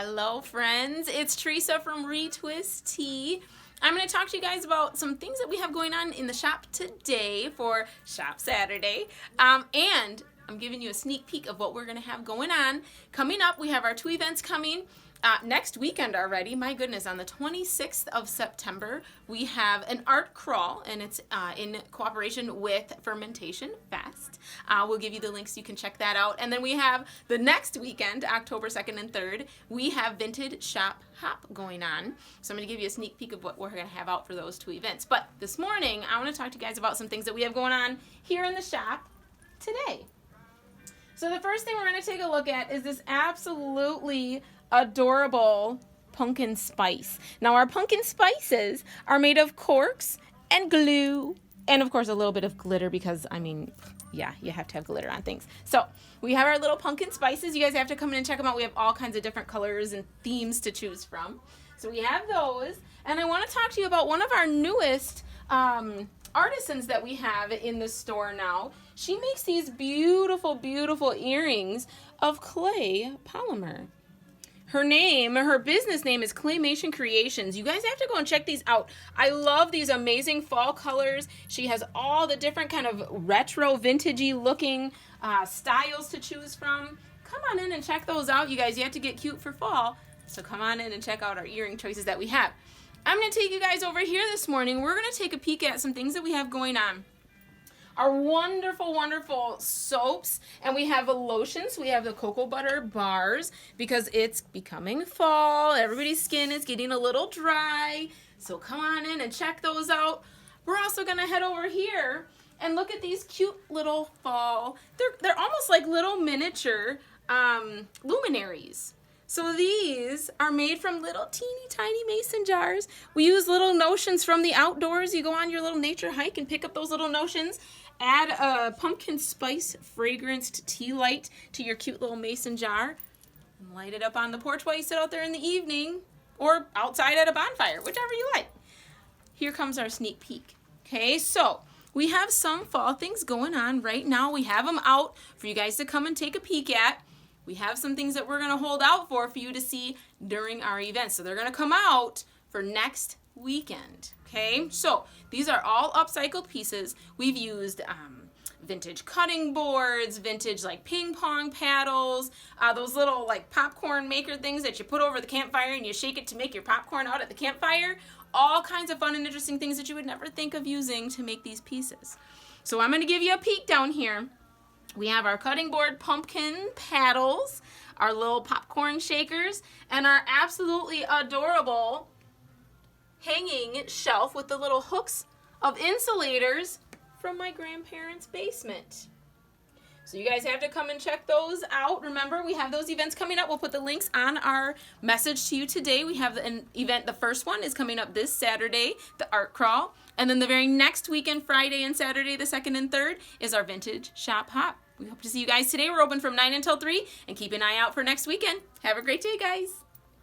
Hello friends, it's Teresa from ReTwist-T. I'm going to talk to you guys about some things that we have going on in the shop today for Shop Saturday. And I'm giving you a sneak peek of what we're going to have going on. Coming up, we have our 2 events coming next weekend already. My goodness, on the 26th of September, we have an art crawl, and it's in cooperation with Fermentation Fest. We'll give you the links so you can check that out. And then we have the next weekend, October 2nd and 3rd, we have Vintage Shop Hop going on. So I'm going to give you a sneak peek of what we're going to have out for those 2 events. But this morning, I want to talk to you guys about some things that we have going on here in the shop today. So the first thing we're going to take a look at is this absolutely adorable pumpkin spice. Now our pumpkin spices are made of corks and glue and of course a little bit of glitter because yeah, you have to have glitter on things. So we have our little pumpkin spices. You guys have to come in and check them out. We have all kinds of different colors and themes to choose from. So we have those, and I want to talk to you about one of our newest artisans that we have in the store now. She makes these beautiful, beautiful earrings of clay polymer. Her business name is Claymation Creations. You guys have to go and check these out. I love these amazing fall colors. She has all the different kind of retro, vintagey looking styles to choose from. Come on in and check those out, you guys. You have to get cute for fall, so come on in and check out our earring choices that we have. I'm going to take you guys over here this morning. We're going to take a peek at some things that we have going on. Our wonderful, wonderful soaps, and we have lotions. We have the cocoa butter bars because it's becoming fall. Everybody's skin is getting a little dry, so come on in and check those out. We're also going to head over here and look at these cute little fall. They're almost like little miniature luminaries. So these are made from little teeny tiny mason jars. We use little notions from the outdoors. You go on your little nature hike and pick up those little notions. Add a pumpkin spice fragranced tea light to your cute little mason jar. And light it up on the porch while you sit out there in the evening or outside at a bonfire, whichever you like. Here comes our sneak peek. Okay, so we have some fall things going on right now. We have them out for you guys to come and take a peek at. We have some things that we're going to hold out for you to see during our event. So they're going to come out for next weekend. Okay, so these are all upcycled pieces. We've used vintage cutting boards, vintage like ping pong paddles, those little like popcorn maker things that you put over the campfire and you shake it to make your popcorn out at the campfire. All kinds of fun and interesting things that you would never think of using to make these pieces. So I'm going to give you a peek down here. We have our cutting board pumpkin paddles, our little popcorn shakers, and our absolutely adorable hanging shelf with the little hooks of insulators from my grandparents' basement. So you guys have to come and check those out. Remember, we have those events coming up. We'll put the links on our message to you today. We have an event. The first one is coming up this Saturday, the art crawl. And then the very next weekend, Friday and Saturday, the 2nd and 3rd, is our Vintage Shop Hop. We hope to see you guys today. We're open from 9 until 3, and keep an eye out for next weekend. Have a great day, guys.